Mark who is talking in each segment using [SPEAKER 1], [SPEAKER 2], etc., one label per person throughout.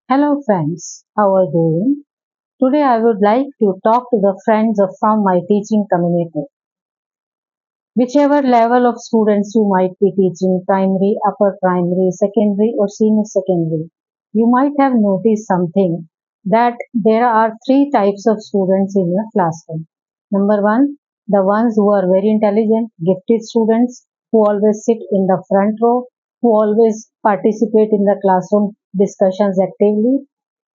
[SPEAKER 1] Hello friends, how are you doing? Today I would like to talk to the friends from my teaching community. Whichever level of students you might be teaching, primary, upper primary, secondary or senior secondary, you might have noticed something that there are three types of students in your classroom. Number one, the ones who are very intelligent, gifted students who always sit in the front row, who always participate in the classroom discussions actively,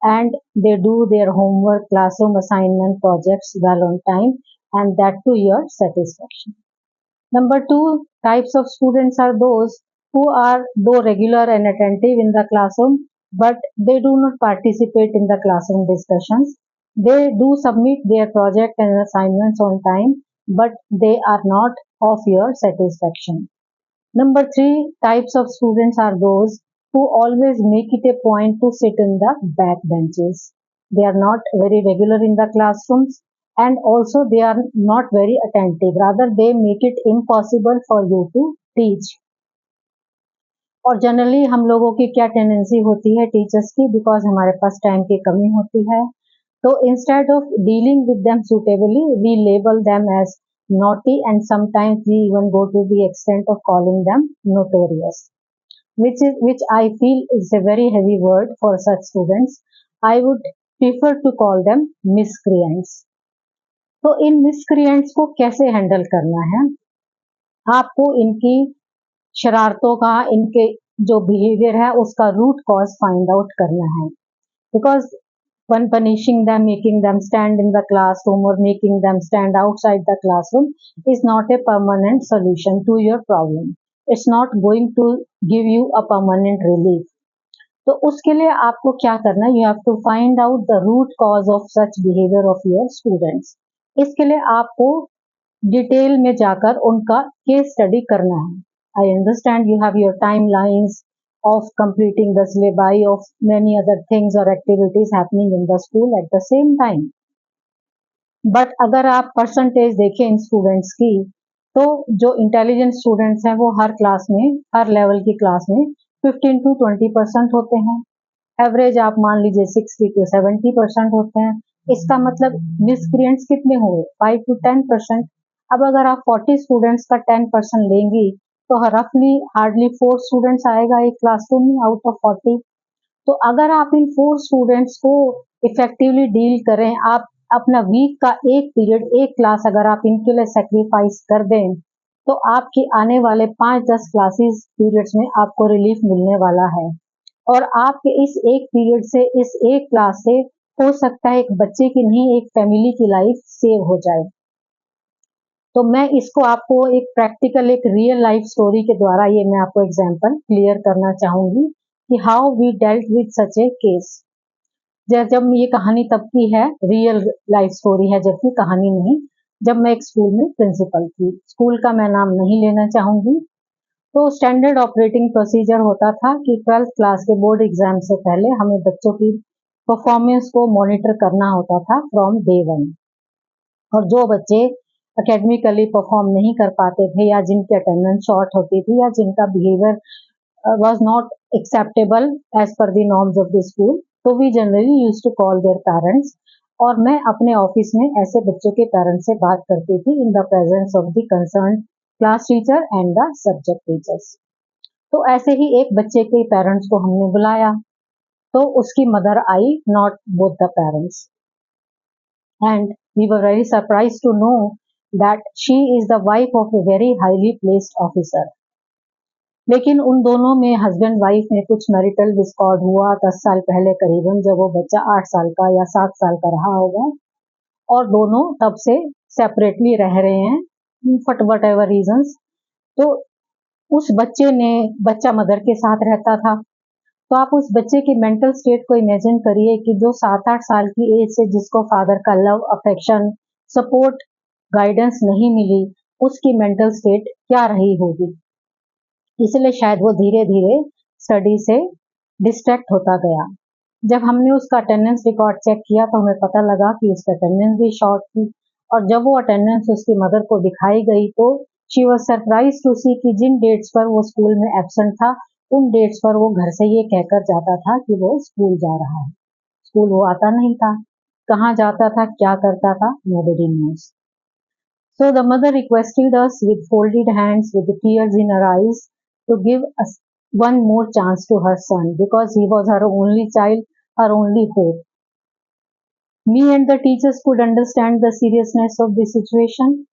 [SPEAKER 1] and they do their homework, classroom assignment, projects well on time, and that to your satisfaction. Number two types of students are those who are though regular and attentive in the classroom, but they do not participate in the classroom discussions. They do submit their project and assignments on time, but they are not of your satisfaction. Number three types of students are those who always make it a point to sit in the back benches. They are not very regular in the classrooms and also they are not very attentive. Rather, they make it impossible for you to teach. और generally हम लोगों की क्या tendency होती है teachers की, because हमारे पास time की कमी होती है, तो instead of dealing with them suitably we label them as naughty and sometimes we even go to the extent of calling them notorious, which I feel is a very heavy word for such students. I would prefer to call them miscreants. तो इन miscreants को कैसे handle करना है? आपको इनकी शरारतों का, इनके जो बिहेवियर है उसका रूट कॉज फाइंड आउट करना है, because when punishing them, making them stand in the classroom or making them stand outside the classroom is not a permanent solution to your problem. It's not going to give you a permanent relief. तो उसके लिए आपको क्या करना है? You have to find out the root cause of such behavior of your students. इसके लिए आपको डिटेल में जाकर उनका केस स्टडी करना है. I understand you have your timelines of completing the syllabi of many other things or activities happening in the school at the same time. But अगर आप परसेंटेज देखें इन स्टूडेंट्स की, तो जो इंटेलिजेंट स्टूडेंट्स हैं वो हर क्लास में, हर लेवल की क्लास में 15 to 20% होते हैं. एवरेज आप मान लीजिए 60 to 70% होते हैं. इसका मतलब मिसक्रिएंट्स कितने हुए? 5 to 10%. अब अगर आप 40 स्टूडेंट्स का 10% लेंगी तो रफली हार्डली 4 स्टूडेंट्स आएगा एक क्लासरूम में आउट ऑफ 40. तो अगर आप इन 4 स्टूडेंट्स को इफेक्टिवली डील करें, आप अपना वीक का एक पीरियड, एक क्लास अगर आप इनके लिए सेक्रीफाइस कर दें, तो आपके आने वाले 5-10 क्लासेस पीरियड्स में आपको रिलीफ मिलने वाला है. और आपके इस एक पीरियड से, इस एक क्लास से हो सकता है एक बच्चे की नहीं, एक फैमिली की लाइफ सेव हो जाए. तो मैं इसको आपको एक प्रैक्टिकल, एक रियल लाइफ स्टोरी के द्वारा ये मैं आपको एग्जांपल क्लियर करना चाहूंगी कि how we dealt with such a case. जब ये कहानी तब की है, रियल लाइफ स्टोरी है, जबकि कहानी नहीं, जब मैं एक स्कूल में प्रिंसिपल थी. स्कूल का मैं नाम नहीं लेना चाहूंगी. तो स्टैंडर्ड ऑपरेटिंग प्रोसीजर होता था कि 12th क्लास के बोर्ड एग्जाम से पहले हमें बच्चों की परफॉर्मेंस को मॉनिटर करना होता था फ्रॉम डे 1. और जो बच्चे अकेडमिकली परफॉर्म नहीं कर पाते थे, या जिनकी अटेंडेंस शॉर्ट होती थी, या जिनका behaviour was not acceptable as per the norms of the school, तो we generally used to call their parents. और मैं अपने ऑफिस में ऐसे बच्चों के पेरेंट्स से बात करती थी in the presence of the concern class teacher and the subject teachers. तो ऐसे ही एक बच्चे के पेरेंट्स को हमने बुलाया, तो उसकी मदर आई, not both the parents, and we were very surprise to know that she is the wife of a very highly placed officer. लेकिन उन दोनों में, हस्बैंड वाइफ में, कुछ मैरिटल डिस्कॉर्ड हुआ 10 साल पहले करीबन, जब वो बच्चा 8 साल का या 7 साल का रहा होगा, और दोनों तब से सेपरेटली रह रहे हैं फॉर वट एवर रीजन्स. तो उस बच्चा मदर के साथ रहता था. तो आप उस बच्चे की मेंटल स्टेट को इमेजिन करिए कि जो 7-8 साल की एज से जिसको फादर का लव, अफेक्शन, सपोर्ट, गाइडेंस नहीं मिली, उसकी मेंटल स्टेट क्या रही होगी. इसलिए शायद वो धीरे धीरे स्टडी से डिस्ट्रैक्ट होता गया. जब हमने उसका अटेंडेंस रिकॉर्ड चेक किया तो हमें पता लगा कि उसका अटेंडेंस भी शॉर्ट थी. और जब वो अटेंडेंस उसकी मदर को दिखाई गई तो शी वॉज सरप्राइज टू सी कि जिन डेट्स पर वो स्कूल में एब्सेंट था उन डेट्स पर वो घर से ये कहकर जाता था कि वो स्कूल जा रहा है। स्कूल वो आता नहीं था, कहाँ जाता था, क्या करता था, nobody knows. So the mother requested us with folded hands, with tears in her eyes, to give us one more chance to her son because he was her only child, her only hope. Me and the teachers could understand the seriousness of the situation.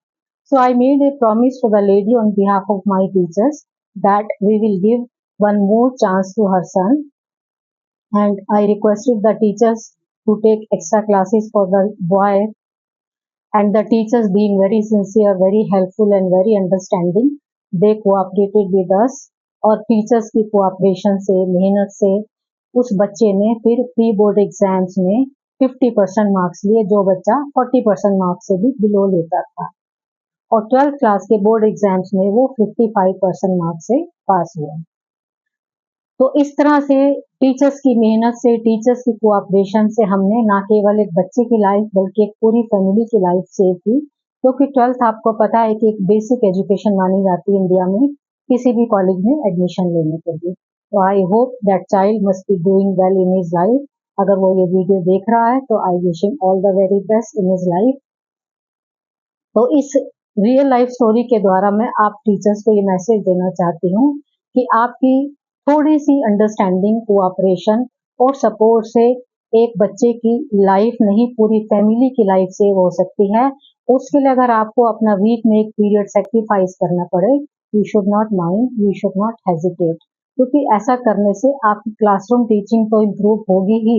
[SPEAKER 1] So I made a promise to the lady on behalf of my teachers that we will give one more chance to her son, and I requested the teachers to take extra classes for the boy, and the teachers being very sincere, very helpful and very understanding, they cooperated with us. और teachers की cooperation से, मेहनत से उस बच्चे ने फिर pre board exams में 50% मार्क्स लिए, जो बच्चा 40% मार्क्स से भी बिलो लेता था, और 12th क्लास के बोर्ड एग्जाम्स में वो 55% मार्क्स से पास हुआ। तो इस तरह से टीचर्स की मेहनत से, टीचर्स की कोऑपरेशन से हमने ना केवल एक बच्चे की लाइफ बल्कि एक पूरी फैमिली की लाइफ सेव की, क्योंकि 12th आपको पता है कि एक बेसिक एजुकेशन मानी जाती है इंडिया में किसी भी कॉलेज में एडमिशन लेने के लिए। तो I hope that child must be doing well in his life. अगर वो ये वीडियो देख रहा है तो I wish him all the very best in his life. तो इस रियल लाइफ स्टोरी के द्वारा मैं आप टीचर्स को ये मैसेज देना चाहती हूँ कि आपकी थोड़ी सी अंडरस्टैंडिंग, कोऑपरेशन और सपोर्ट से एक बच्चे की लाइफ नहीं, पूरी फैमिली की लाइफ सेव हो सकती है। उसके लिए अगर आपको अपना वीक में एक पीरियड सेक्रीफाइस करना पड़े, you should not mind, you should not hesitate, क्योंकि ऐसा करने से आपकी क्लासरूम टीचिंग तो इम्प्रूव होगी ही,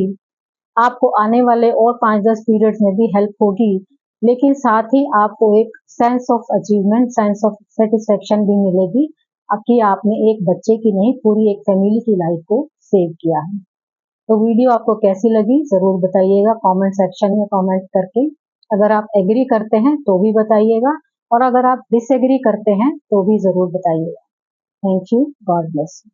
[SPEAKER 1] आपको आने वाले और 5-10 पीरियड्स में भी हेल्प होगी, लेकिन साथ ही आपको एक sense of achievement, sense of satisfaction भी मिलेगी कि आपने एक बच्चे की नहीं, पूरी एक फैमिली की लाइफ को सेव किया है। तो वीडियो आपको कैसी लगी जरूर बताइएगा कमेंट सेक्शन में कमेंट करके। अगर आप एग्री करते हैं तो भी बताइएगा, और अगर आप डिसएग्री करते हैं तो भी जरूर बताइएगा। Thank you, God bless you.